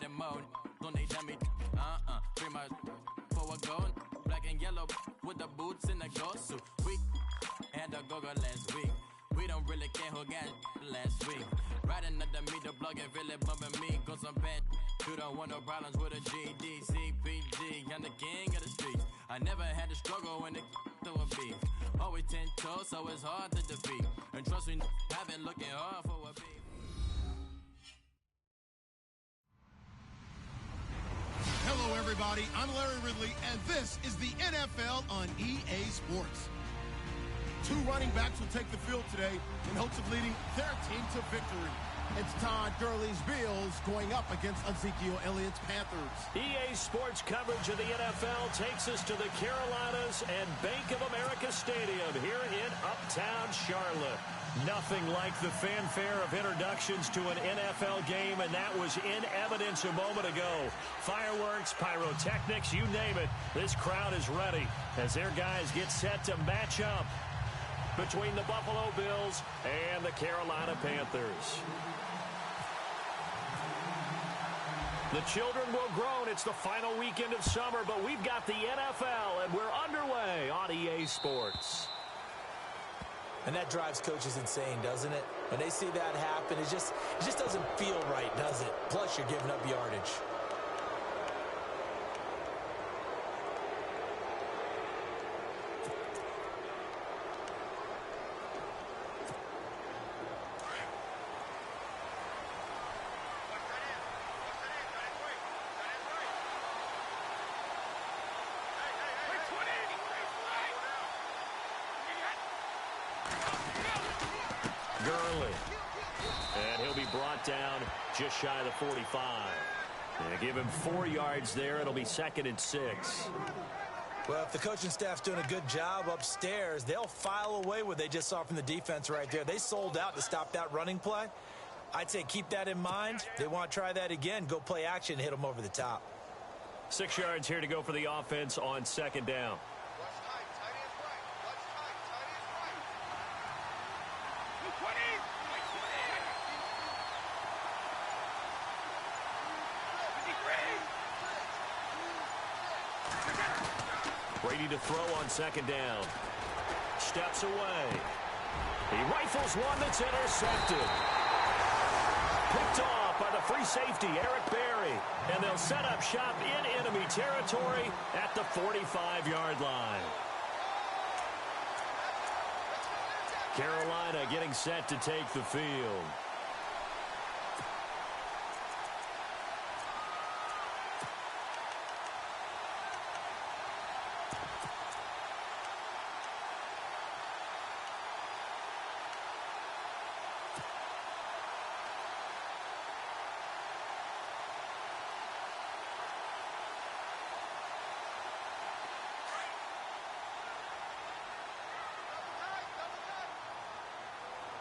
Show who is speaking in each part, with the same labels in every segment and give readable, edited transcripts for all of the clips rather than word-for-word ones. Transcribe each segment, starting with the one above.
Speaker 1: them mode. Don't they tell me, free my for a gold. Black and yellow with the boots and the gold suit. We had a go-go last week. We don't really care who got last week. Riding under me, the blog and really bumping me. Cause I'm bad. You don't want no problems with a GD, CPG. I'm the king of the streets. I never had to struggle when it to a beef. Always 10 toes, so it's hard to defeat. And trust me, I've been looking hard for a beef.
Speaker 2: Hello, everybody. I'm Larry Ridley, and this is the NFL on EA Sports. Two running backs will take the field today in hopes of leading their team to victory. It's Todd Gurley's Bills going up against Ezekiel Elliott's Panthers.
Speaker 3: EA Sports coverage of the NFL takes us to the Carolinas and Bank of America Stadium here in Uptown Charlotte. Nothing like the fanfare of introductions to an NFL game, and that was in evidence a moment ago. Fireworks, pyrotechnics, you name it. This crowd is ready as their guys get set to match up between the Buffalo Bills and the Carolina Panthers. The children will groan. It's the final weekend of summer, but we've got the NFL, and we're underway on EA Sports.
Speaker 4: And that drives coaches insane, doesn't it? When they see that happen, it just doesn't feel right, does it? Plus, you're giving up yardage.
Speaker 3: Gurley. And he'll be brought down just shy of the 45. And give him 4 yards there. It'll be 2nd and 6.
Speaker 4: Well, if the coaching staff's doing a good job upstairs, they'll file away what they just saw from the defense right there. They sold out to stop that running play. I'd say keep that in mind. They want to try that again. Go play action, hit them over the top.
Speaker 3: 6 yards here to go for the offense on 2nd down. Brady to throw on 2nd down. Steps away. He rifles one that's intercepted. Picked off by the free safety, Eric Berry. And they'll set up shop in enemy territory at the 45-yard line. Carolina getting set to take the field.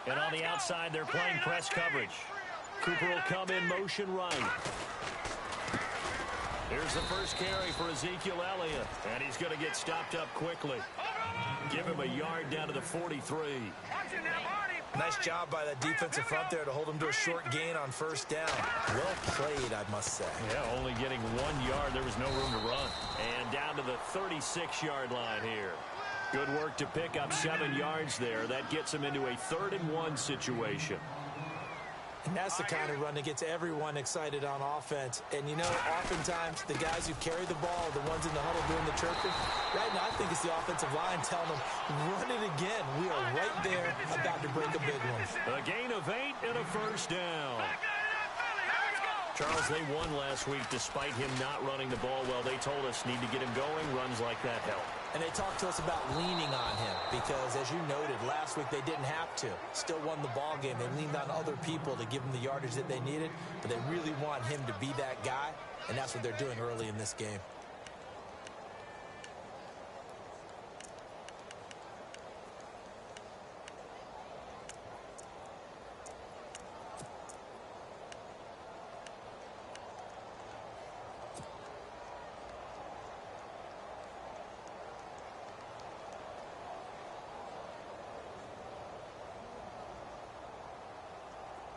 Speaker 3: And on the outside, they're playing press coverage. Cooper will come in motion right. Here's the first carry for Ezekiel Elliott. And he's going to get stopped up quickly. Give him a yard down to the 43.
Speaker 4: Nice job by that defensive front there to hold him to a short gain on 1st down. Well played, I must say.
Speaker 3: Yeah, only getting 1 yard. There was no room to run. And down to the 36-yard line here. Good work to pick up 7 yards there. That gets him into a 3rd and 1 situation.
Speaker 4: And that's the kind of run that gets everyone excited on offense. And, you know, oftentimes the guys who carry the ball are the ones in the huddle doing the chirping. Right now, I think it's the offensive line telling them, run it again. We are right there about to break a big one.
Speaker 3: A gain of 8 and a 1st down. Charles, they won last week despite him not running the ball well. They told us need to get him going. Runs like that help.
Speaker 4: And they talked to us about leaning on him because, as you noted, last week they didn't have to. Still won the ball game. They leaned on other people to give them the yardage that they needed, but they really want him to be that guy, and that's what they're doing early in this game.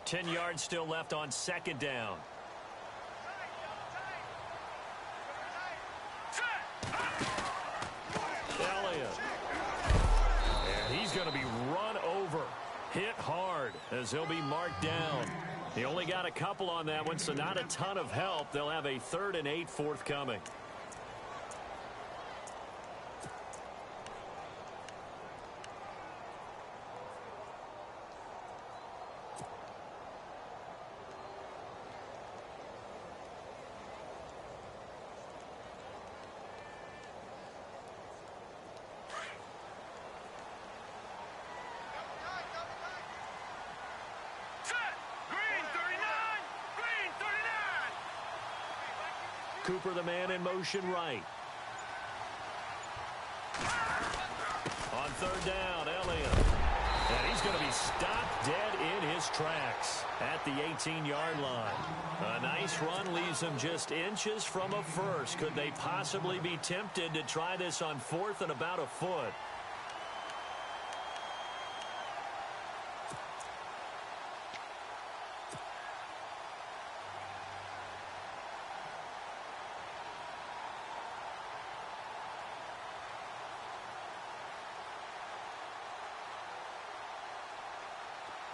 Speaker 3: Ten yards still left on 2nd down. going to be run over. Hit hard as he'll be marked down. He only got a couple on that one, so not a ton of help. They'll have a 3rd and 8 forthcoming. Cooper, the man in motion right. On 3rd down, Elliott. And he's going to be stopped dead in his tracks at the 18-yard line. A nice run leaves him just inches from a first. Could they possibly be tempted to try this on 4th and about a foot?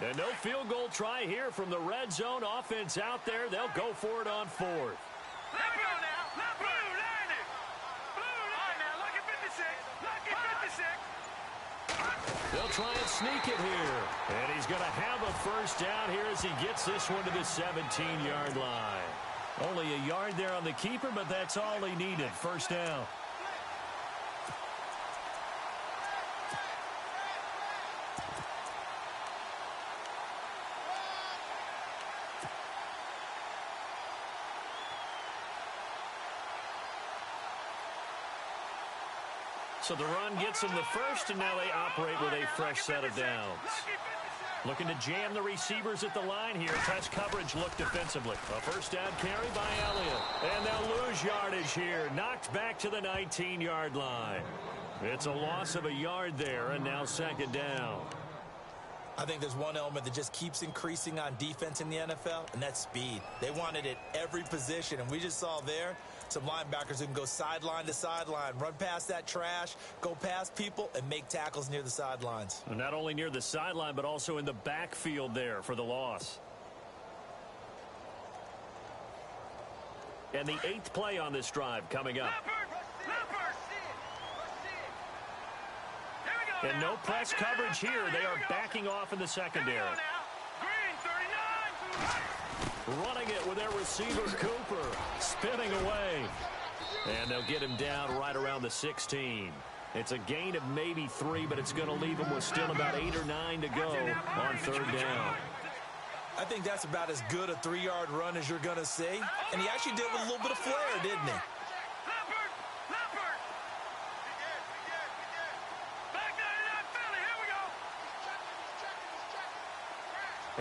Speaker 3: And no field goal try here from the red zone. Offense out there. They'll go for it on 4th.
Speaker 5: Let go now. Let blue line it. Blue line now. Lucky 56. Lucky 56.
Speaker 3: They'll try and sneak it here. And he's going to have a first down here as he gets this one to the 17-yard line. Only a yard there on the keeper, but that's all he needed. First down. So the run gets them the first, and now they operate with a fresh set of downs. Looking to jam the receivers at the line here. Press coverage look defensively. A first down carry by Elliott. And they'll lose yardage here. Knocked back to the 19-yard line. It's a loss of a yard there, and now 2nd down.
Speaker 4: I think there's one element that just keeps increasing on defense in the NFL, and that's speed. They want it at every position, and we just saw there some linebackers who can go sideline to sideline, run past that trash, go past people, and make tackles near the sidelines.
Speaker 3: And not only near the sideline, but also in the backfield there for the loss. And the 8th play on this drive coming up. And no press coverage here. They are backing off in the secondary. Running it with their receiver, Cooper, spinning away. And they'll get him down right around the 16. It's a gain of maybe 3, but it's going to leave him with still about 8 or 9 to go on 3rd down.
Speaker 4: I think that's about as good a 3-yard run as you're going to see. And he actually did it with a little bit of flair, didn't he?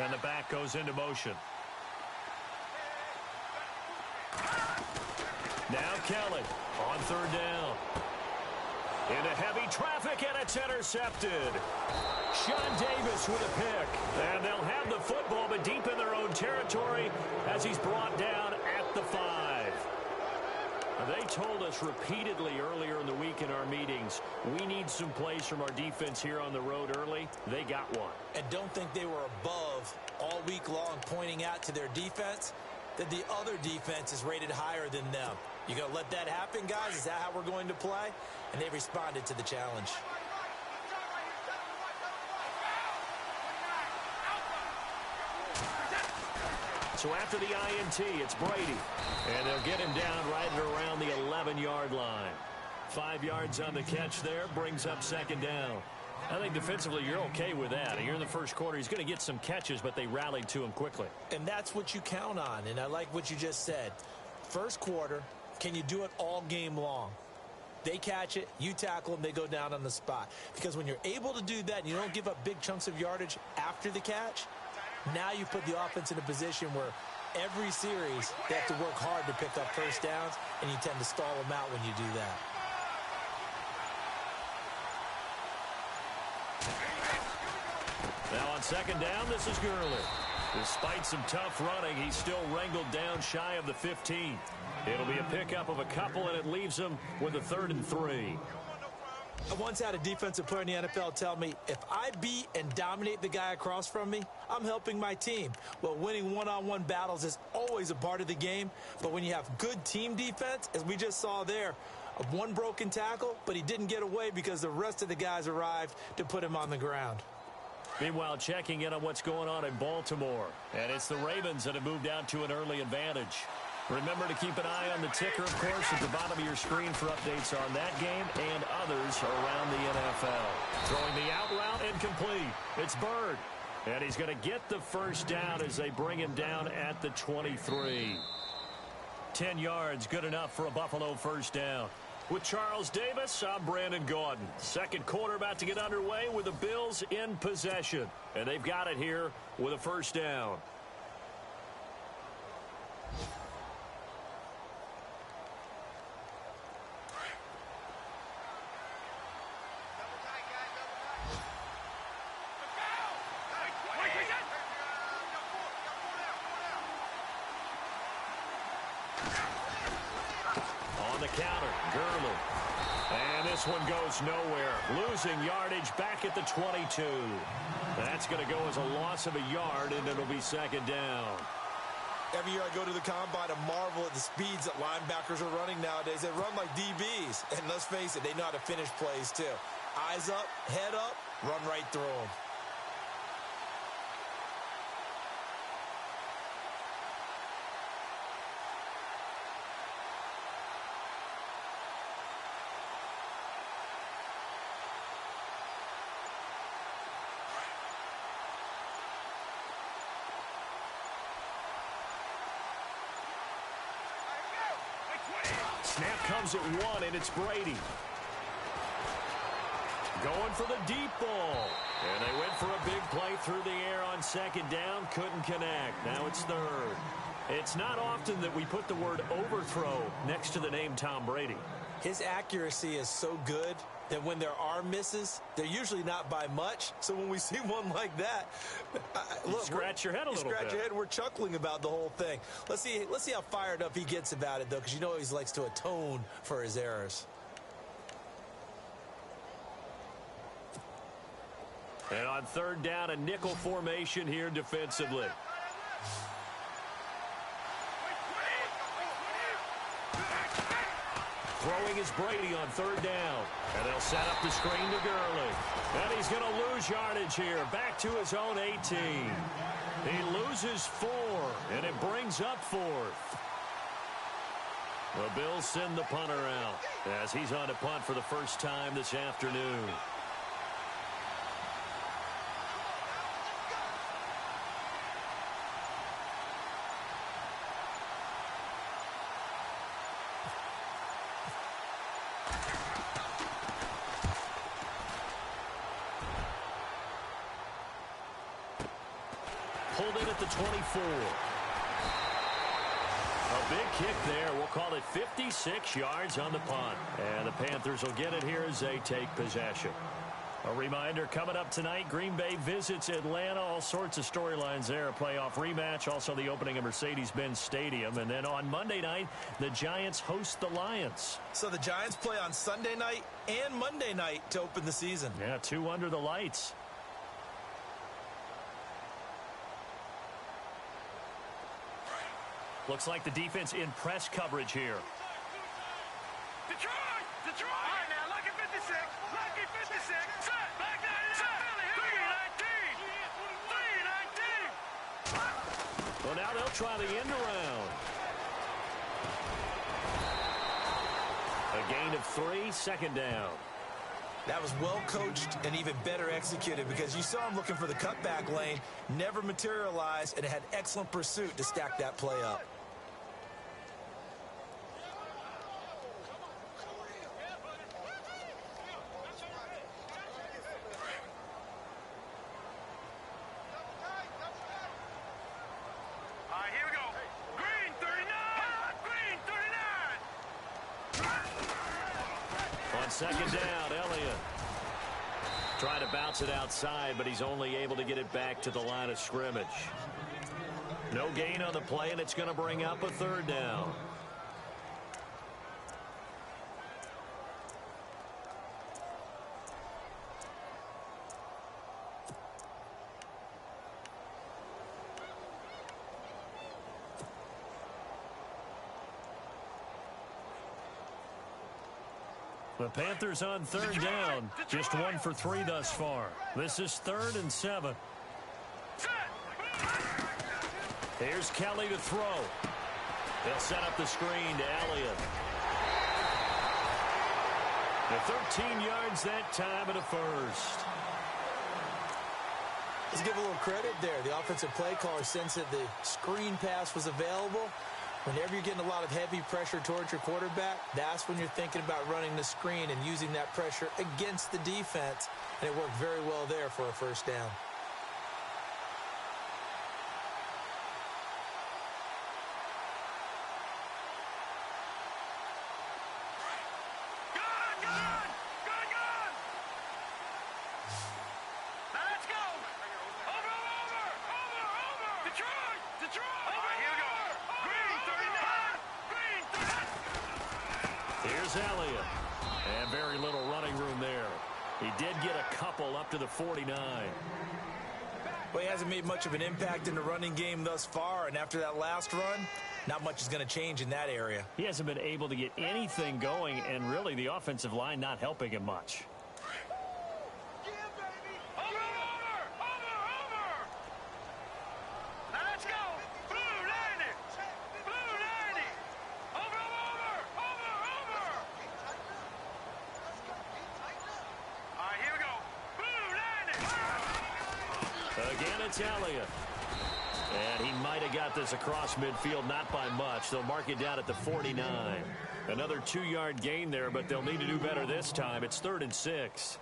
Speaker 3: And the back goes into motion. Now Kelly on 3rd down. Into heavy traffic, and it's intercepted. Sean Davis with a pick. And they'll have the football, but deep in their own territory as he's brought down at the 5. They told us repeatedly earlier in the week in our meetings, we need some plays from our defense here on the road early. They got one.
Speaker 4: And don't think they were above all week long pointing out to their defense that the other defense is rated higher than them. You going to let that happen, guys? Is that how we're going to play? And they responded to the challenge.
Speaker 3: So after the INT, it's Brady. And they'll get him down right around the 11-yard line. 5 yards on the catch there, brings up 2nd down. I think defensively you're okay with that. Here in the first quarter, he's going to get some catches, but they rallied to him quickly.
Speaker 4: And that's what you count on, and I like what you just said. First quarter, can you do it all game long? They catch it, you tackle them, they go down on the spot. Because when you're able to do that and you don't give up big chunks of yardage after the catch, now you put the offense in a position where every series they have to work hard to pick up first downs, and you tend to stall them out when you do that.
Speaker 3: Now on 2nd down, this is Gurley. Despite some tough running, he's still wrangled down shy of the 15. It'll be a pickup of a couple, and it leaves him with a 3rd and 3.
Speaker 4: I once had a defensive player in the NFL tell me, if I beat and dominate the guy across from me, I'm helping my team. Well, winning one-on-one battles is always a part of the game, but when you have good team defense, as we just saw there, one broken tackle, but he didn't get away because the rest of the guys arrived to put him on the ground.
Speaker 3: Meanwhile, checking in on what's going on in Baltimore. And it's the Ravens that have moved out to an early advantage. Remember to keep an eye on the ticker, of course, at the bottom of your screen for updates on that game and others around the NFL. Throwing the out route and complete. It's Bird. And he's going to get the first down as they bring him down at the 23. 10 yards, good enough for a Buffalo first down. With Charles Davis, I'm Brandon Gaudin. Second quarter about to get underway with the Bills in possession. And they've got it here with a first down. On the counter, Gurley. And this one goes nowhere. Losing yardage back at the 22. That's going to go as a loss of a yard, and it'll be second down.
Speaker 4: Every year I go to the combine, I marvel at the speeds that linebackers are running nowadays. They run like DBs. And let's face it, they know how to finish plays too. Eyes up, head up, run right through them.
Speaker 3: Snap comes at one, and it's Brady. Going for the deep ball. And they went for a big play through the air on second down. Couldn't connect. Now it's third. It's not often that we put the word overthrow next to the name Tom Brady.
Speaker 4: His accuracy is so good that when there are misses, they're usually not by much. So when we see one like that, look,
Speaker 3: scratch your head a little bit.
Speaker 4: Scratch your head. We're chuckling about the whole thing. Let's see how fired up he gets about it, though, because you know he likes to atone for his errors.
Speaker 3: And on third down, a nickel formation here defensively. Throwing is Brady on third down. And they'll set up the screen to Gurley. And he's going to lose yardage here. Back to his own 18. He loses 4, and it brings up 4th. The Bills send the punter out as he's on to punt for the first time this afternoon. Pulled in at the 24. A big kick there. We'll call it 56 yards on the punt. And the Panthers will get it here as they take possession. A reminder, coming up tonight, Green Bay visits Atlanta. All sorts of storylines there. A playoff rematch. Also the opening of Mercedes-Benz Stadium. And then on Monday night, the Giants host the Lions.
Speaker 4: So the Giants play on Sunday night and Monday night to open the season.
Speaker 3: Yeah, 2 under the lights. Looks like the defense in press coverage here.
Speaker 5: Detroit! Detroit! All right, now, lucky 56. Lucky 56. Set. Back 99. 319. 319.
Speaker 3: Well, now they'll try the end around. A gain of 3, second down.
Speaker 4: That was well coached and even better executed because you saw him looking for the cutback lane, never materialized, and had excellent pursuit to stack that play up.
Speaker 5: All right, here we go. Green 39. Green 39.
Speaker 3: On second down, Elliott. Trying to bounce it outside, but he's only able to get it back to the line of scrimmage. No gain on the play, and it's going to bring up a third down. The Panthers on third down. Just 1 for 3 thus far. This is 3rd and 7. Here's Kelly to throw. They'll set up the screen to Elliott. The 13 yards that time at a first.
Speaker 4: Let's give a little credit there. The offensive play caller sensed that the screen pass was available. Whenever you're getting a lot of heavy pressure towards your quarterback, that's when you're thinking about running the screen and using that pressure against the defense. And it worked very well there for a first down.
Speaker 3: Elliott. And very little running room there. He did get a couple up to the 49.
Speaker 4: Well, he hasn't made much of an impact in the running game thus far, and after that last run, not much is going to change in that area.
Speaker 3: He hasn't been able to get anything going, and really the offensive line not helping him much. Again, it's Elliott. And he might have got this across midfield, not by much. They'll mark it down at the 49. Another 2-yard gain there, but they'll need to do better this time. It's 3rd and 6.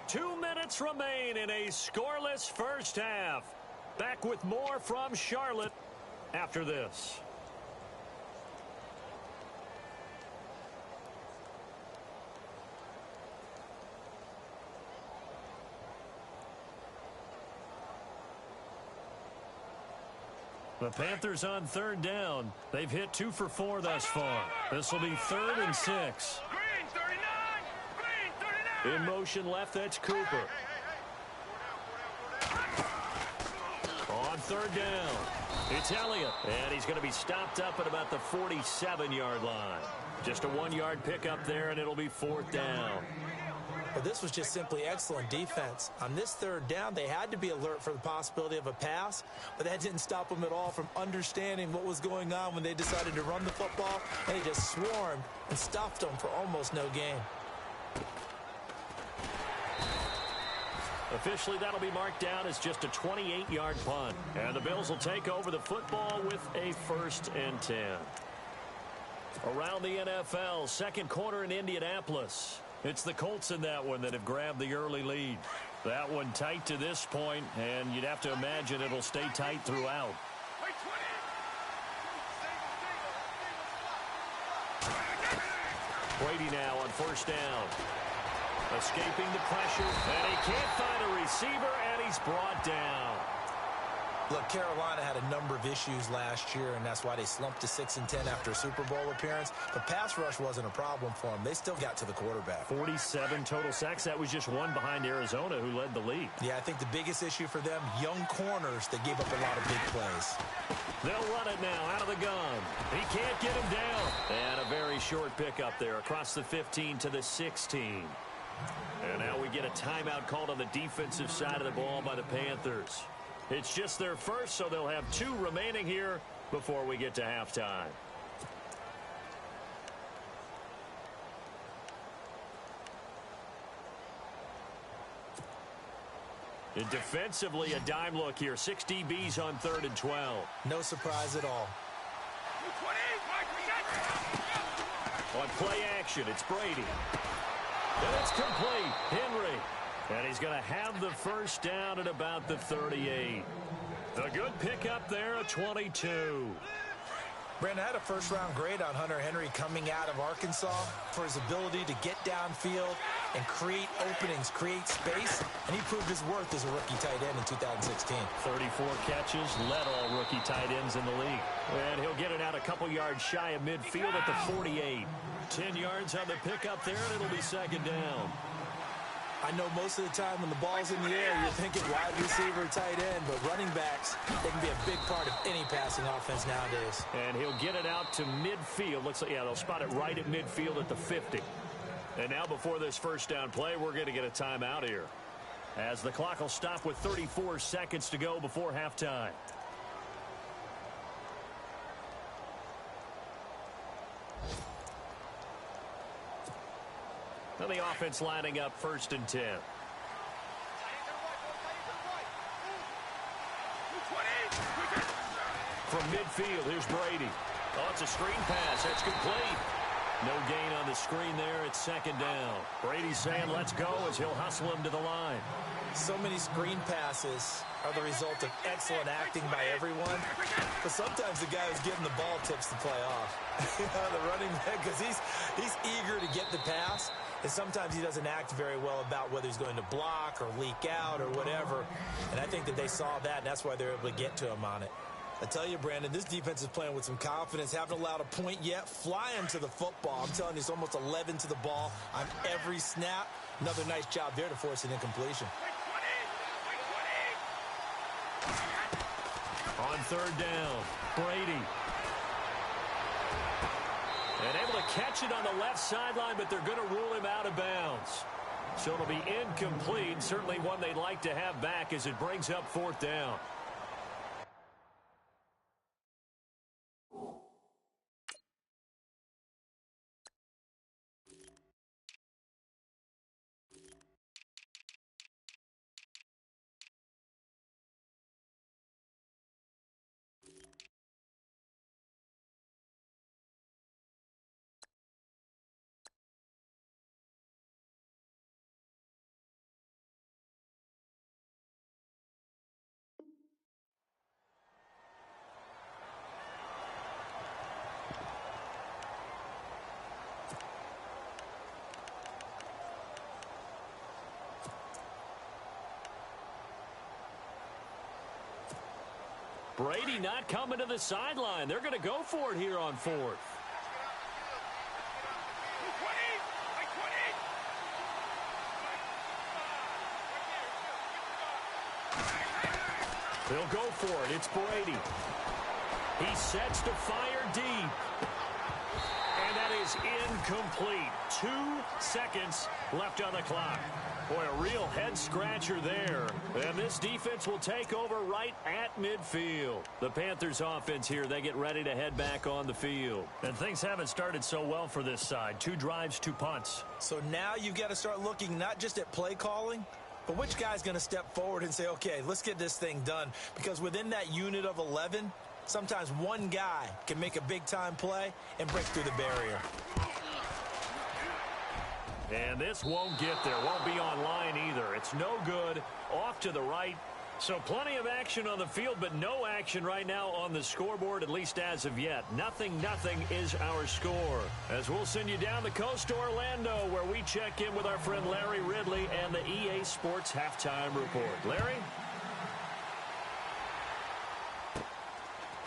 Speaker 3: Two minutes remain in a scoreless first half. Back with more from Charlotte after this. The Panthers on third down. They've hit 2 for 4 thus far. This will be 3rd and 6. In motion left, that's Cooper. On third down, it's Elliott, and he's going to be stopped up at about the 47-yard line. Just a 1-yard pickup there, and it'll be 4th down.
Speaker 4: But this was just simply excellent defense. On this third down, they had to be alert for the possibility of a pass, but that didn't stop them at all from understanding what was going on when they decided to run the football, and they just swarmed and stuffed them for almost no gain.
Speaker 3: Officially, that'll be marked down as just a 28-yard punt. And the Bills will take over the football with a 1st and 10. Around the NFL, second quarter in Indianapolis. It's the Colts in that one that have grabbed the early lead. That one tight to this point, and you'd have to imagine it'll stay tight throughout. Brady now on 1st down. Escaping the pressure, and he can't find a receiver, and he's brought down.
Speaker 4: Look, Carolina had a number of issues last year, and that's why they slumped to 6-10 after a Super Bowl appearance. The pass rush wasn't a problem for them. They still got to the quarterback.
Speaker 3: 47 total sacks. That was just one behind Arizona, who led the league.
Speaker 4: Yeah, I think the biggest issue for them, young corners that gave up a lot of big plays.
Speaker 3: They'll run it now out of the gun. He can't get him down. And a very short pickup there across the 15 to the 16. And now we get a timeout called on the defensive side of the ball by the Panthers. It's just their first, so they'll have 2 remaining here before we get to halftime. And defensively, a dime look here. 6 DBs on 3rd and 12.
Speaker 4: No surprise at all.
Speaker 3: On play action, it's Brady. And it's complete. Henry. And he's going to have the first down at about the 38. A good pickup there at 22.
Speaker 4: Brandon, I had a first-round grade on Hunter Henry coming out of Arkansas for his ability to get downfield and create openings, create space, and he proved his worth as a rookie tight end in 2016.
Speaker 3: 34 catches, led all rookie tight ends in the league. And he'll get it out a couple yards shy of midfield at the 48. 10 yards on the pickup there, and it'll be 2nd down.
Speaker 4: I know most of the time when the ball's in the air, you're thinking wide receiver, tight end, but running backs, they can be a big part of any passing offense nowadays.
Speaker 3: And he'll get it out to midfield. Looks like, yeah, they'll spot it right at midfield at the 50. And now before this first down play, we're going to get a timeout here, as the clock will stop with 34 seconds to go before halftime. Now the offense lining up 1st and 10. From midfield, here's Brady. Oh, it's a screen pass. That's complete. No gain on the screen there. It's 2nd down. Brady's saying let's go as he'll hustle him to the line.
Speaker 4: So many screen passes are the result of excellent acting by everyone. But sometimes the guy who's getting the ball tips the play off. The running back, because he's eager to get the pass. And sometimes he doesn't act very well about whether he's going to block or leak out or whatever. And I think that they saw that, and that's why they're able to get to him on it. I tell you, Brandon, this defense is playing with some confidence. Haven't allowed a point yet. Flying to the football. I'm telling you, it's almost 11 to the ball on every snap. Another nice job there to force an incompletion.
Speaker 3: On 3rd down, Brady. And able to catch it on the left sideline, but they're going to rule him out of bounds. So it'll be incomplete. Certainly one they'd like to have back as it brings up 4th down. Brady not coming to the sideline. They're going to go for it here on 4th. They'll go for it. It's Brady. He sets to fire deep. And that is incomplete. 2 seconds left on the clock. Boy, a real head-scratcher there. And this defense will take over right at midfield. The Panthers offense here, they get ready to head back on the field. And things haven't started so well for this side. 2 drives, 2 punts.
Speaker 4: So now you've got to start looking not just at play calling, but which guy's going to step forward and say, okay, let's get this thing done. Because within that unit of 11, sometimes one guy can make a big-time play and break through the barrier.
Speaker 3: And this won't get there. Won't be on line either. It's no good. Off to the right. So plenty of action on the field, but no action right now on the scoreboard, at least as of yet. 0-0 is our score. As we'll send you down the coast to Orlando, where we check in with our friend Larry Ridley and the EA Sports Halftime Report. Larry?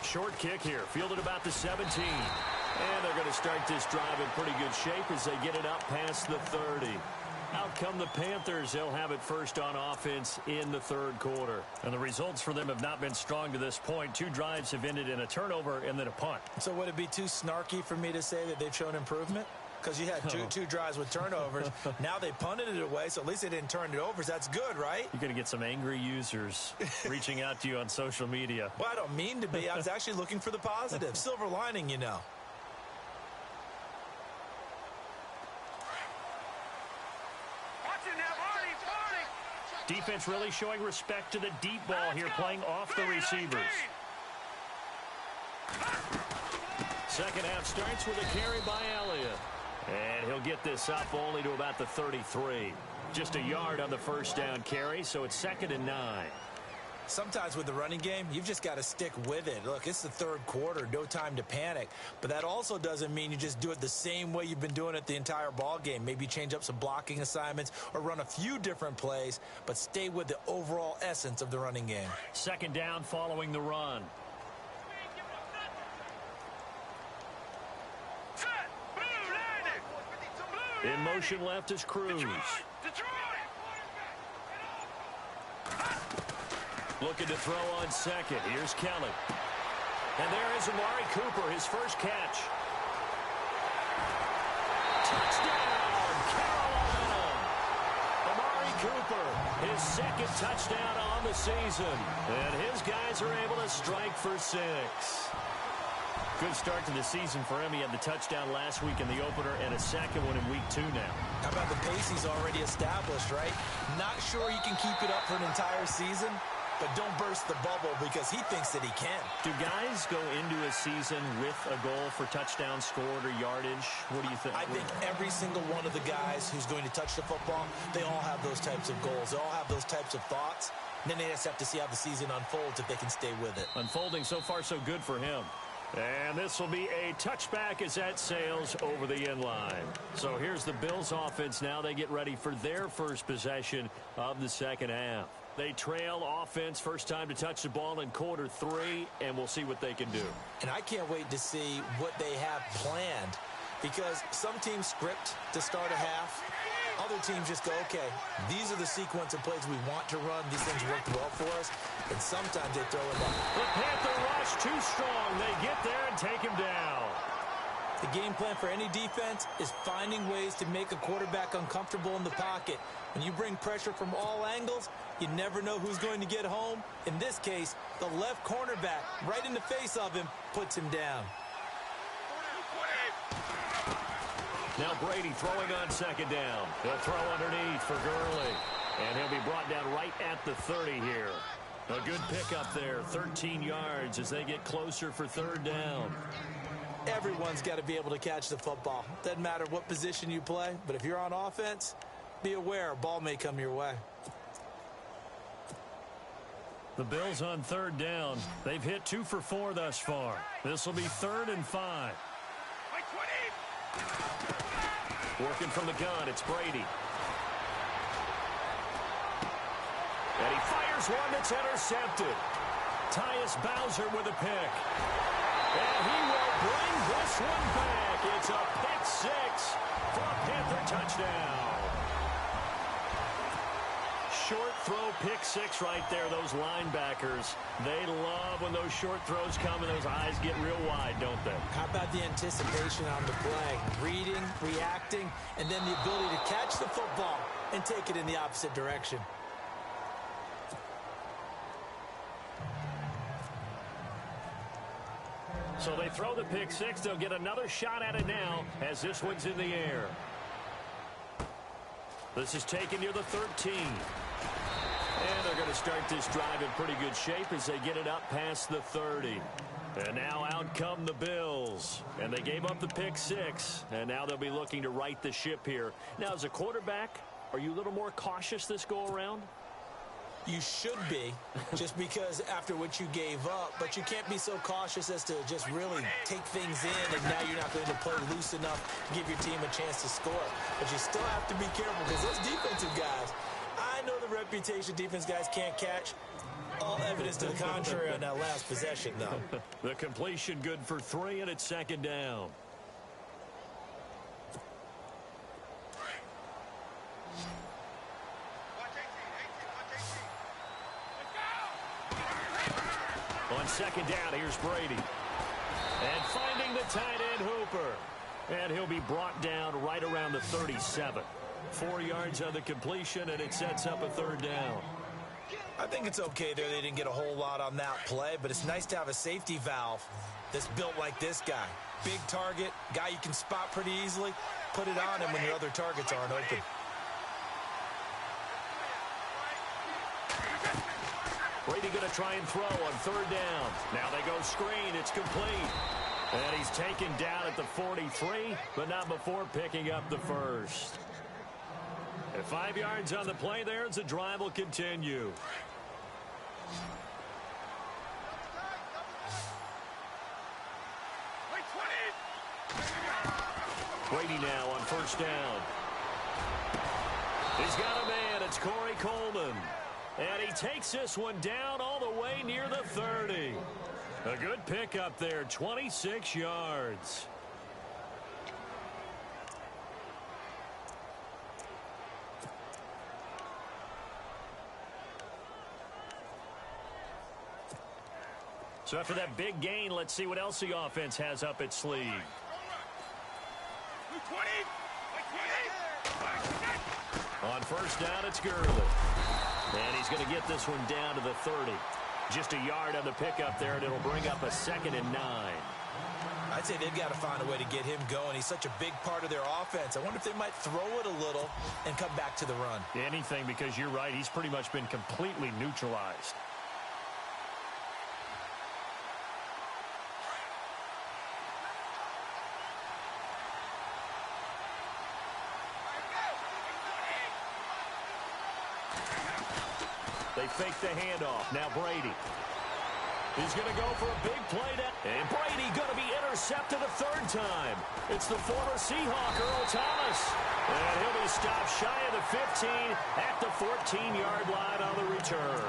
Speaker 3: Short kick here, fielded about the 17. And they're going to start this drive in pretty good shape as they get it up past the 30. Out come the Panthers. They'll have it first on offense in the 3rd quarter. And the results for them have not been strong to this point. 2 drives have ended in a turnover and then a punt.
Speaker 4: So would it be too snarky for me to say that they've shown improvement? Because you had two drives with turnovers. Now they punted it away, so at least they didn't turn it over. So that's good, right?
Speaker 3: You're going to get some angry users reaching out to you on social media.
Speaker 4: Well, I don't mean to be. I was actually looking for the positive. Silver lining, you know.
Speaker 3: Defense really showing respect to the deep ball here, playing off the receivers. Second half starts with a carry by Elliott. And he'll get this up only to about the 33. Just a yard on the first down carry, so it's 2nd and 9.
Speaker 4: Sometimes with the running game, you've just got to stick with it. Look, it's the 3rd quarter, no time to panic. But that also doesn't mean you just do it the same way you've been doing it the entire ball game. Maybe change up some blocking assignments or run a few different plays, but stay with the overall essence of the running game.
Speaker 3: 2nd down following the run. In motion left is Cruz. Looking to throw on second. Here's Kelly. And there is Amari Cooper, his first catch. Touchdown, Carolina! Amari Cooper, his second touchdown on the season. And his guys are able to strike for 6.
Speaker 6: Good start to the season for him. He had the touchdown last week in the opener and a second one in week 2 now.
Speaker 4: How about the pace he's already established, right? Not sure he can keep it up for an entire season, but don't burst the bubble because he thinks that he can.
Speaker 6: Do guys go into a season with a goal for touchdown scored or yardage? What do you think?
Speaker 4: I think every single one of the guys who's going to touch the football, they all have those types of goals. They all have those types of thoughts. And then they just have to see how the season unfolds if they can stay with it.
Speaker 6: Unfolding so far so good for him.
Speaker 3: And this will be a touchback as that sails over the end line. So here's the Bills offense now. They get ready for their first possession of the second half. They trail offense, first time to touch the ball in quarter 3, and we'll see what they can do.
Speaker 4: And I can't wait to see what they have planned because some teams script to start a half. Other teams just go, okay, these are the sequence of plays we want to run. These things worked well for us. And sometimes they throw it back.
Speaker 3: The Panther rush too strong. They get there and take him down.
Speaker 4: The game plan for any defense is finding ways to make a quarterback uncomfortable in the pocket. When you bring pressure from all angles, you never know who's going to get home. In this case, the left cornerback, right in the face of him, puts him down.
Speaker 3: Now Brady throwing on second down. He'll throw underneath for Gurley. And he'll be brought down right at the 30 here. A good pickup there, 13 yards as they get closer for third down.
Speaker 4: Everyone's got to be able to catch the football. Doesn't matter what position you play, but if you're on offense, be aware a ball may come your way.
Speaker 3: The Bills on third down. They've hit 2 for 4 thus far. This will be 3rd and 5. Working from the gun, it's Brady. And he fires one that's intercepted. Tyus Bowser with a pick. And he will bring this one back. It's a pick 6 for a Panther touchdown. Short throw, pick 6 right there. Those linebackers, they love when those short throws come and those eyes get real wide, don't they?
Speaker 4: How about the anticipation on the play? Reading, reacting, and then the ability to catch the football and take it in the opposite direction.
Speaker 3: So they throw the pick 6. They'll get another shot at it now as this one's in the air. This is taken near the 13. And they're going to start this drive in pretty good shape as they get it up past the 30. And now out come the Bills. And they gave up the pick 6. And now they'll be looking to right the ship here. Now, as a quarterback, are you a little more cautious this go-around?
Speaker 4: You should be, just because after what you gave up. But you can't be so cautious as to just really take things in, and now you're not going to play loose enough to give your team a chance to score. But you still have to be careful because those defensive guys, I know the reputation defense guys can't catch. All evidence to the contrary on that last possession, though.
Speaker 3: The completion good for 3, and it's second down. On second down, here's Brady. And finding the tight end, Hooper. And he'll be brought down right around the 37. 4 yards on the completion, and it sets up a third down.
Speaker 4: I think it's okay there. They didn't get a whole lot on that play, but it's nice to have a safety valve that's built like this guy. Big target, guy you can spot pretty easily. Put it on him when your other targets aren't open.
Speaker 3: Brady going to try and throw on third down. Now they go screen. It's complete. And he's taken down at the 43, but not before picking up the first. And 5 yards on the play there as the drive will continue. Brady now on first down. He's got a man. It's Corey Coleman. And he takes this one down all the way near the 30. A good pickup there, 26 yards. So after that big gain, let's see what else the offense has up its sleeve. On first down, it's Gurley. And he's going to get this one down to the 30. Just a yard on the pickup there, and it'll bring up a 2nd and 9.
Speaker 4: I'd say they've got to find a way to get him going. He's such a big part of their offense. I wonder if they might throw it a little and come back to the run.
Speaker 3: Anything, because you're right. He's pretty much been completely neutralized. They fake the handoff. Now Brady. He's going to go for a big play down. And Brady going to be intercepted a 3rd time. It's the former Seahawk, Earl Thomas. And he'll be stopped shy of the 15 at the 14-yard line on the return.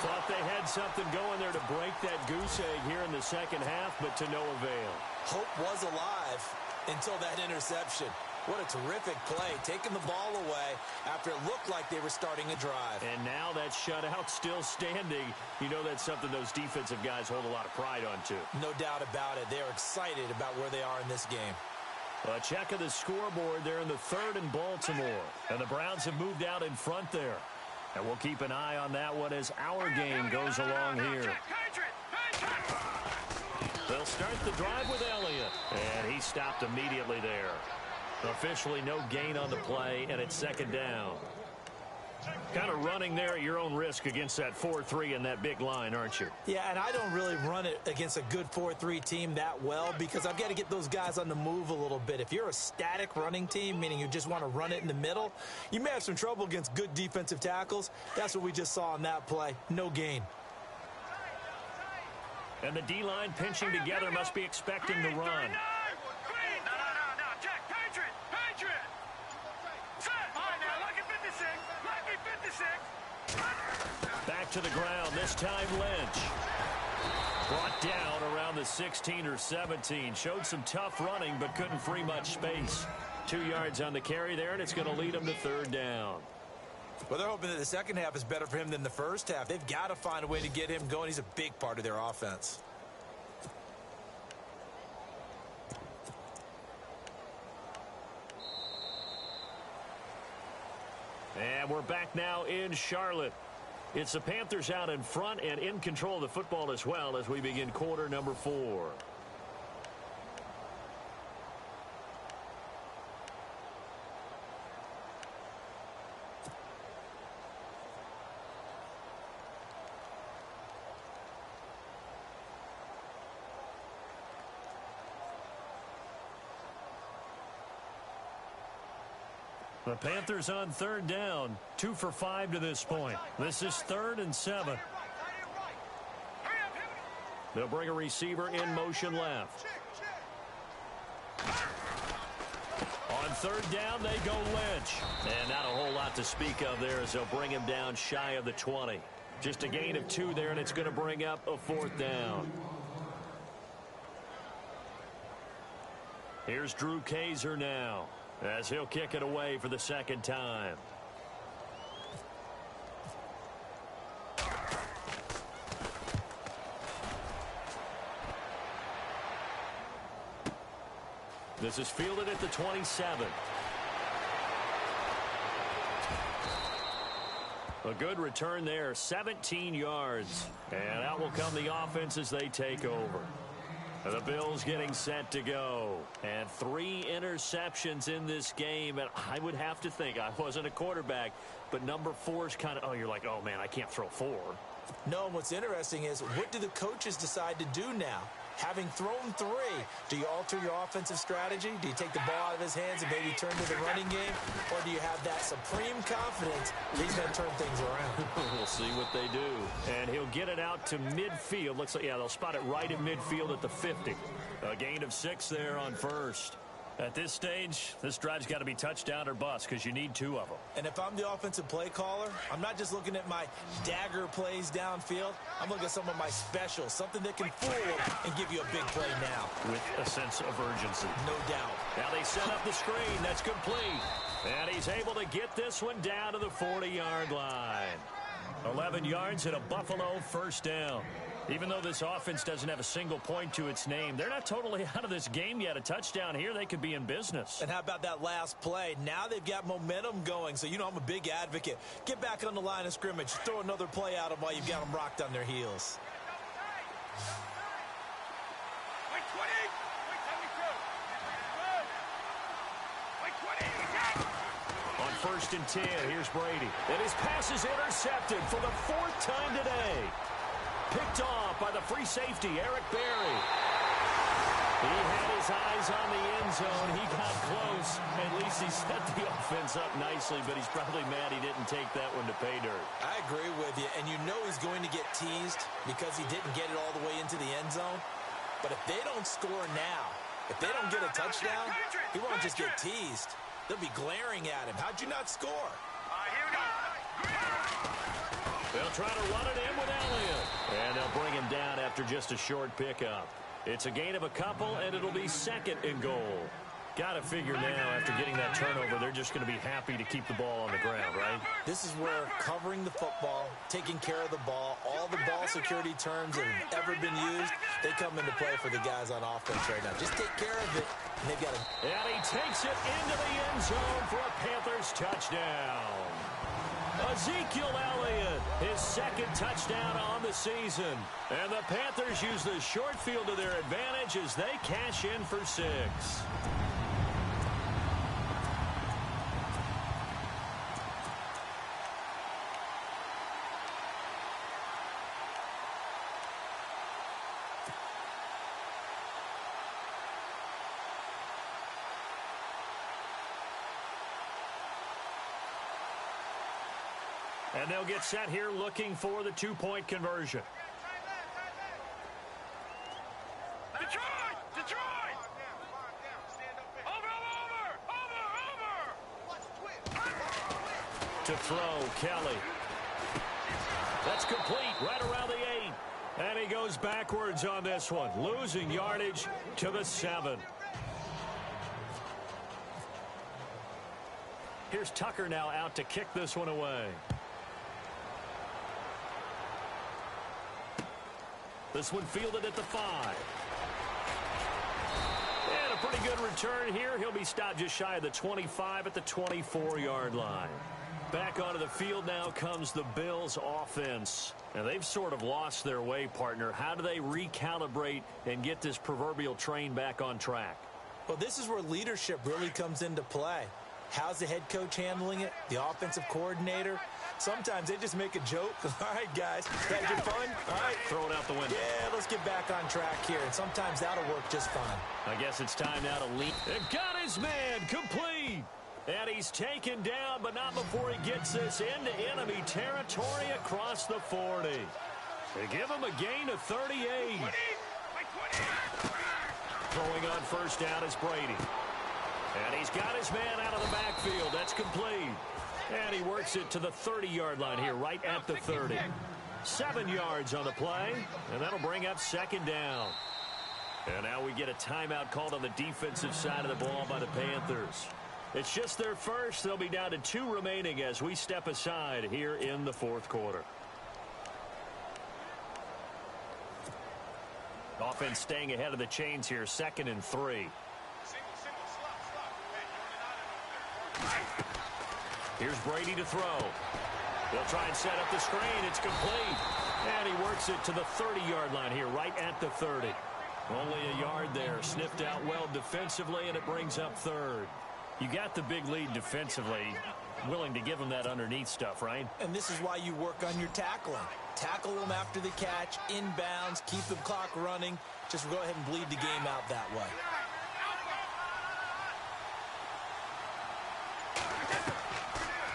Speaker 3: Thought they had something going there to break that goose egg here in the second half, but to no avail.
Speaker 4: Hope was alive until that interception. What a terrific play, taking the ball away after it looked like they were starting a drive.
Speaker 3: And now that shutout still standing. You know that's something those defensive guys hold a lot of pride on, too.
Speaker 4: No doubt about it. They're excited about where they are in this game.
Speaker 3: A check of the scoreboard there in the 3rd and Baltimore. And the Browns have moved out in front there. And we'll keep an eye on that one as our game goes along here. They'll start the drive with Elliott. And he stopped immediately there. Officially no gain on the play, and it's 2nd down. Kind of running there at your own risk against that 4-3 and that big line, aren't you?
Speaker 4: Yeah, and I don't really run it against a good 4-3 team that well because I've got to get those guys on the move a little bit. If you're a static running team, meaning you just want to run it in the middle, you may have some trouble against good defensive tackles. That's what we just saw on that play. No gain.
Speaker 3: And the D-line pinching together must be expecting the run. Back to the ground, this time Lynch. Brought down around the 16 or 17. Showed some tough running, but couldn't free much space. 2 yards on the carry there, and it's going to lead them to 3rd down.
Speaker 4: Well, they're hoping that the second half is better for him than the first half. They've got to find a way to get him going. He's a big part of their offense.
Speaker 3: And we're back now in Charlotte. It's the Panthers out in front and in control of the football as well as we begin quarter number 4. The Panthers on 3rd down, 2 for 5 to this point. This is 3rd and 7. They'll bring a receiver in motion left. On 3rd down, they go Lynch. And not a whole lot to speak of there as they'll bring him down shy of the 20. Just a gain of 2 there, and it's going to bring up a 4th down. Here's Drew Kaiser now, as he'll kick it away for the 2nd time. This is fielded at the 27. A good return there, 17 yards. And out will come the offense as they take over. The Bills getting set to go. And 3 interceptions in this game. And I would have to think, I wasn't a quarterback, but number 4 is kind of, oh, you're like, oh, man, I can't throw 4.
Speaker 4: No, and what's interesting is, what do the coaches decide to do now? Having thrown 3, do you alter your offensive strategy? Do you take the ball out of his hands and maybe turn to the running game? Or do you have that supreme confidence that he's going to turn things around?
Speaker 3: We'll see what they do. And he'll get it out to midfield. Looks like, yeah, they'll spot it right in midfield at the 50. A gain of 6 there on first. At this stage, this drive's got to be touchdown or bust because you need 2 of them.
Speaker 4: And if I'm the offensive play caller, I'm not just looking at my dagger plays downfield. I'm looking at some of my specials, something that can fool and give you a big play now.
Speaker 3: With a sense of urgency.
Speaker 4: No doubt.
Speaker 3: Now they set up the screen. That's complete. And he's able to get this one down to the 40-yard line. 11 yards and a Buffalo first down.
Speaker 6: Even though this offense doesn't have a single point to its name, they're not totally out of this game yet. A touchdown here, they could be in business.
Speaker 4: And how about that last play? Now they've got momentum going. So, I'm a big advocate. Get back on the line of scrimmage. Throw another play at them while you've got them rocked on their heels.
Speaker 6: On 1st and 10, here's Brady. And his pass is intercepted for the 4th time today. Picked off by the free safety, Eric Berry. He had his eyes on the end zone. He got close. At least he set the offense up nicely, but he's probably mad he didn't take that one to pay dirt.
Speaker 4: I agree with you, and he's going to get teased because he didn't get it all the way into the end zone. But if they don't score now, if they don't get a touchdown, he won't just get teased. They'll be glaring at him. How'd you not score?
Speaker 6: They'll try to run it in with Elliott. And they'll bring him down after just a short pickup. It's a gain of a couple, and it'll be 2nd and goal. Got to figure now, after getting that turnover, they're just going to be happy to keep the ball on the ground, right?
Speaker 4: This is where covering the football, taking care of the ball, all the ball security terms that have ever been used, they come into play for the guys on offense right now. Just take care of it, and they've got to...
Speaker 6: And he takes it into the end zone for a Panthers touchdown. Ezekiel Elliott, his 2nd touchdown on the season. And the Panthers use the short field to their advantage as they cash in for 6. And they'll get set here looking for the 2-point conversion.
Speaker 5: Detroit! Detroit! Over!
Speaker 6: To throw, Kelly. That's complete right around the 8. And he goes backwards on this one, losing yardage to the 7. Here's Tucker now out to kick this one away. This one fielded at the 5. And a pretty good return here. He'll be stopped just shy of the 25 at the 24-yard line. Back onto the field now comes the Bills offense. And they've sort of lost their way, partner. How do they recalibrate and get this proverbial train back on track?
Speaker 4: Well, this is where leadership really comes into play. How's the head coach handling it? The offensive coordinator? Sometimes they just make a joke. All right, guys, had your fun? All right.
Speaker 6: Throw it out the window.
Speaker 4: Yeah, let's get back on track here. And sometimes that'll work just fine.
Speaker 6: I guess it's time now to lead. And got his man complete. And he's taken down, but not before he gets this into enemy territory across the 40. They give him a gain of 38. Throwing on 1st down is Brady. And he's got his man out of the backfield. That's complete. And he works it to the 30-yard line here, right at the 30. 7 yards on the play, and that'll bring up 2nd down. And now we get a timeout called on the defensive side of the ball by the Panthers. It's just their first. They'll be down to 2 remaining as we step aside here in the 4th quarter. Offense staying ahead of the chains here, 2nd and 3. Here's Brady to throw. They'll try and set up the screen. It's complete. And he works it to the 30-yard line here, right at the 30. Only a yard there. Sniffed out well defensively, and it brings up 3rd. You got the big lead defensively. Willing to give them that underneath stuff, right?
Speaker 4: And this is why you work on your tackling. Tackle them after the catch, inbounds, keep the clock running. Just go ahead and bleed the game out that way.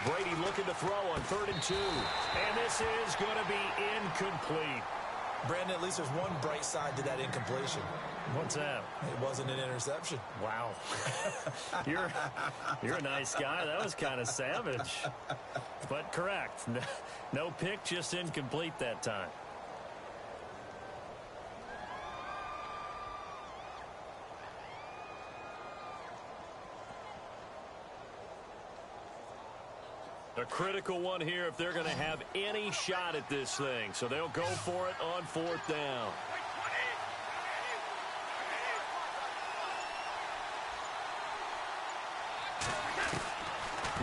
Speaker 6: Brady looking to throw on 3rd and 2. And this is going to be incomplete.
Speaker 4: Brandon, at least there's one bright side to that incompletion.
Speaker 6: What's that?
Speaker 4: It wasn't an interception.
Speaker 6: Wow. You're a nice guy. That was kind of savage. But correct. No pick, just incomplete that time. A critical one here if they're going to have any shot at this thing. So they'll go for it on 4th down.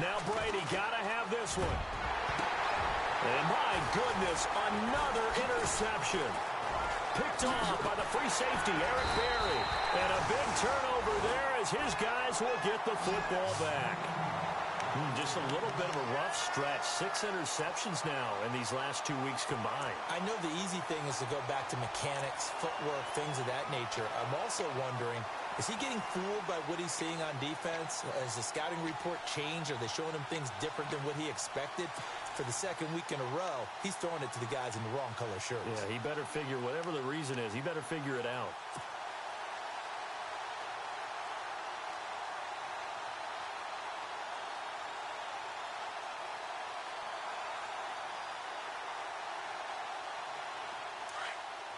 Speaker 6: Now Brady got to have this one. And my goodness, another interception. Picked off by the free safety, Eric Berry. And a big turnover there as his guys will get the football back. Just a little bit of a rough stretch. 6 interceptions now in these last 2 weeks combined.
Speaker 4: I know the easy thing is to go back to mechanics, footwork, things of that nature. I'm also wondering, is he getting fooled by what he's seeing on defense? Has the scouting report changed? Are they showing him things different than what he expected? For the second week in a row, he's throwing it to the guys in the wrong color shirts.
Speaker 6: Yeah, he better figure, whatever the reason is, he better figure it out.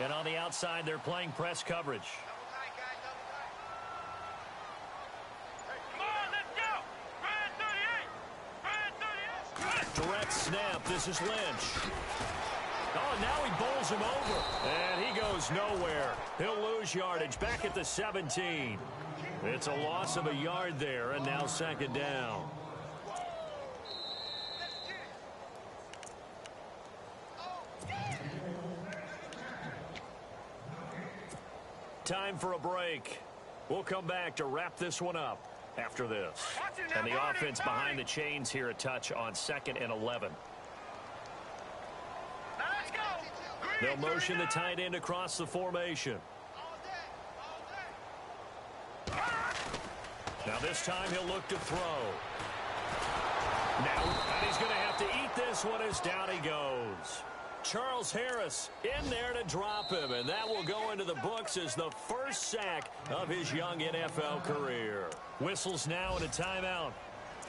Speaker 6: And on the outside, they're playing press coverage. Direct snap. This is Lynch. Oh, now he bowls him over. And he goes nowhere. He'll lose yardage back at the 17. It's a loss of a yard there, and now 2nd down. Time for a break. We'll come back to wrap this one up after this. And the offense behind the chains here a touch on 2nd and 11. They'll motion the tight end across the formation. Now this time he'll look to throw. Now, and he's going to have to eat this one as down he goes. Charles Harris in there to drop him, and that will go into the books as the first sack of his young NFL career. Whistles now and a timeout.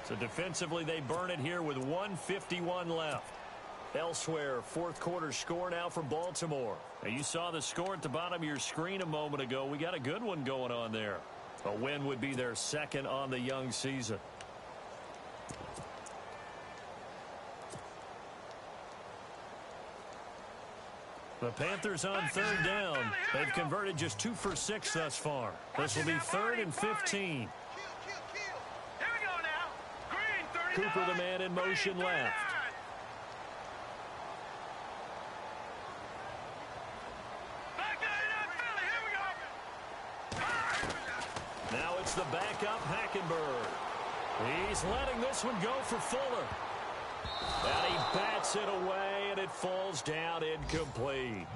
Speaker 6: So defensively, they burn it here with 1:51 left. Elsewhere, 4th quarter score now for Baltimore. Now, you saw the score at the bottom of your screen a moment ago. We got a good one going on there. A win would be their 2nd on the young season. The Panthers on 3rd down. They've converted just 2 for 6 thus far. This will be 3rd and 15. Cooper, the man in motion left. Now it's the backup, Hackenberg. He's letting this one go for Fuller. And he bats it away, and it falls down incomplete.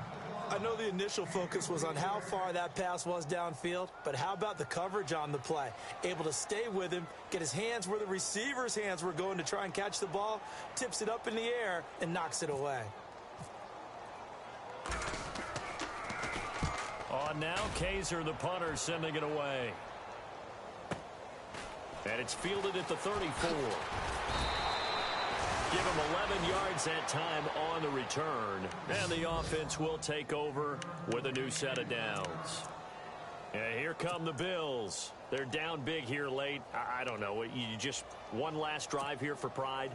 Speaker 4: I know the initial focus was on how far that pass was downfield, but how about the coverage on the play? Able to stay with him, get his hands where the receiver's hands were going to try and catch the ball, tips it up in the air, and knocks it away.
Speaker 6: On now, Kaiser, the punter, sending it away. And it's fielded at the 34. Give him 11 yards that time on the return. And the offense will take over with a new set of downs. And here come the Bills. They're down big here late. I don't know. You just one last drive here for pride?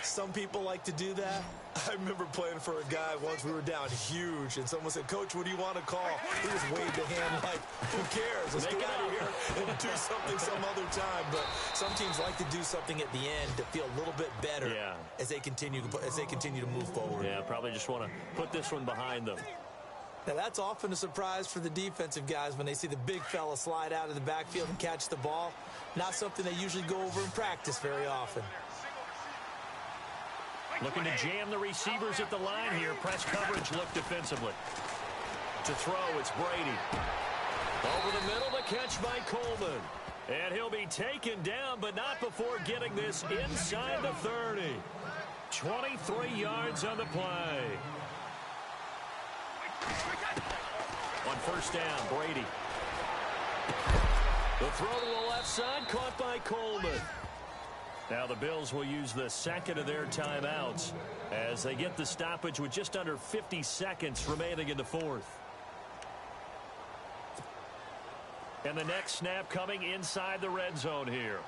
Speaker 4: Some people like to do that. I remember playing for a guy once. We were down huge, and someone said, "Coach, what do you want to call?" He just waved a hand like, "Who cares? Let's get out of here and do something some other time." But some teams like to do something at the end to feel a little bit better as they continue to move forward.
Speaker 6: Yeah, probably just want to put this one behind them.
Speaker 4: Now, that's often a surprise for the defensive guys when they see the big fella slide out of the backfield and catch the ball. Not something they usually go over in practice very often.
Speaker 6: Looking to jam the receivers at the line here. Press coverage look defensively. To throw, it's Brady. Over the middle, the catch by Coleman. And he'll be taken down, but not before getting this inside the 30. 23 yards on the play. On 1st down, Brady. The throw to the left side, caught by Coleman. Now the Bills will use the 2nd of their timeouts as they get the stoppage with just under 50 seconds remaining in the 4th. And the next snap coming inside the red zone here.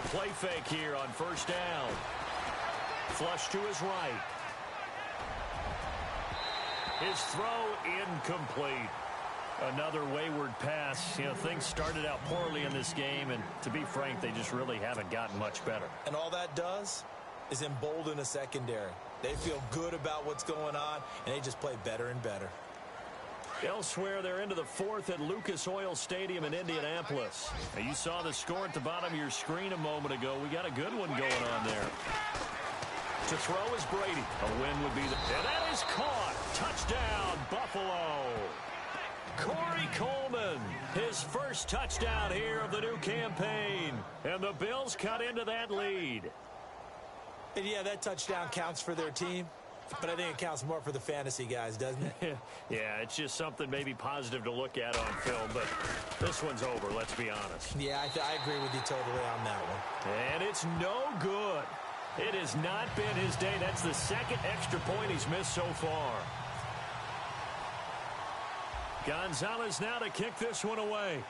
Speaker 6: play fake here on first down. Flush to his right. His throw incomplete. Another wayward pass. You know, things started out poorly in this game, and to be frank, they just really haven't gotten much better.
Speaker 4: And all that does is embolden a secondary. They feel good about what's going on, and they just play better and better.
Speaker 6: Elsewhere, they're into the fourth at Lucas Oil Stadium in Indianapolis. Now, you saw the score at the bottom of your screen a moment ago. We got a good one going on there. To throw is Brady. A win would be the... And that is caught. Touchdown, Buffalo. Corey Coleman, his first touchdown here of the new campaign. And the Bills cut into that lead.
Speaker 4: And yeah, that touchdown counts for their team, but I think it counts more for the fantasy guys, doesn't it?
Speaker 6: Yeah, it's just something maybe positive to look at on film, but this one's over, let's be honest.
Speaker 4: Yeah, I agree with you totally on that one.
Speaker 6: And it's no good. It has not been his day. That's the second extra point he's missed so far. Gonzalez now to kick this one away.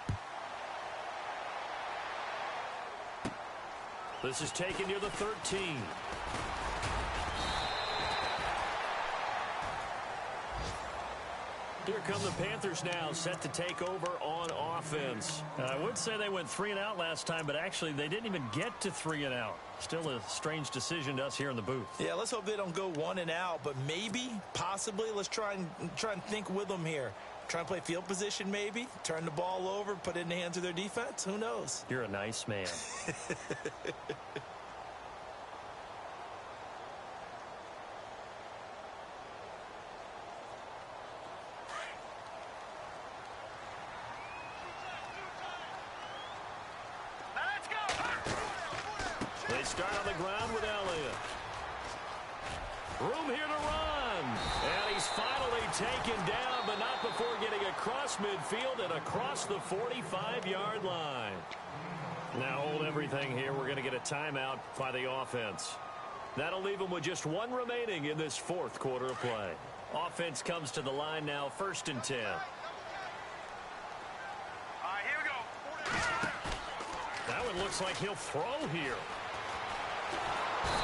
Speaker 6: This is taken near the 13. Here come the Panthers now, set to take over on offense. I would say they went 3 and out last time, but actually they didn't even get to 3 and out. Still a strange decision to us here in the booth.
Speaker 4: Yeah, let's hope they don't go 1 and out, but maybe, possibly, let's try and think with them here. Try and play field position maybe, turn the ball over, put it in the hands of their defense. Who knows?
Speaker 6: You're a nice man. They start on the ground with Elliott. Room here to run. And he's finally taken down, but not before getting across midfield and across the 45-yard line. Now hold everything here. We're going to get a timeout by the offense. That'll leave them with just 1 remaining in this fourth quarter of play. Offense comes to the line now, 1st and 10.
Speaker 5: All right, here we go.
Speaker 6: That one looks like he'll throw here.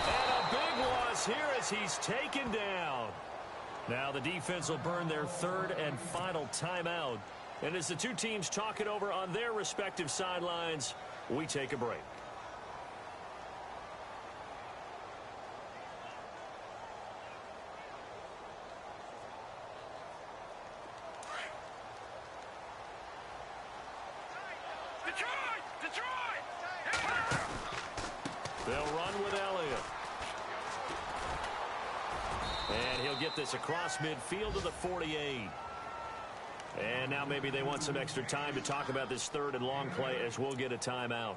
Speaker 6: And a big loss here as he's taken down. Now the defense will burn their 3rd and final timeout. And as the two teams talk it over on their respective sidelines, we take a break. They'll run with Elliott. And he'll get this across midfield to the 48. And now maybe they want some extra time to talk about this 3rd and long play as we'll get a timeout.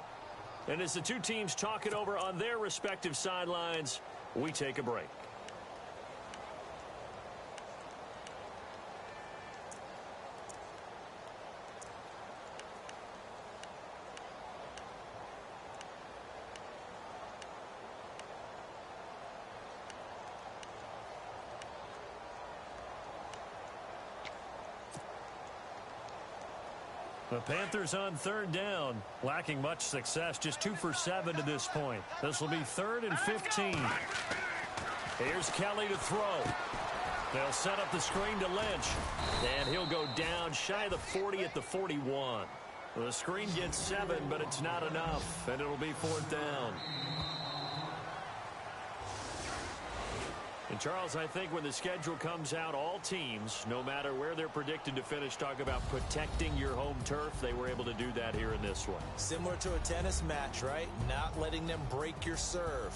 Speaker 6: And as the two teams talk it over on their respective sidelines, we take a break. The Panthers on 3rd down, lacking much success, just 2 for 7 to this point. This will be 3rd and 15. Here's Kelly to throw. They'll set up the screen to Lynch, and he'll go down shy of the 40 at the 41. The screen gets 7, but it's not enough, and it'll be 4th down. And Charles, I think when the schedule comes out, all teams, no matter where they're predicted to finish, talk about protecting your home turf. They were able to do that here in this one.
Speaker 4: Similar to a tennis match, right? Not letting them break your serve.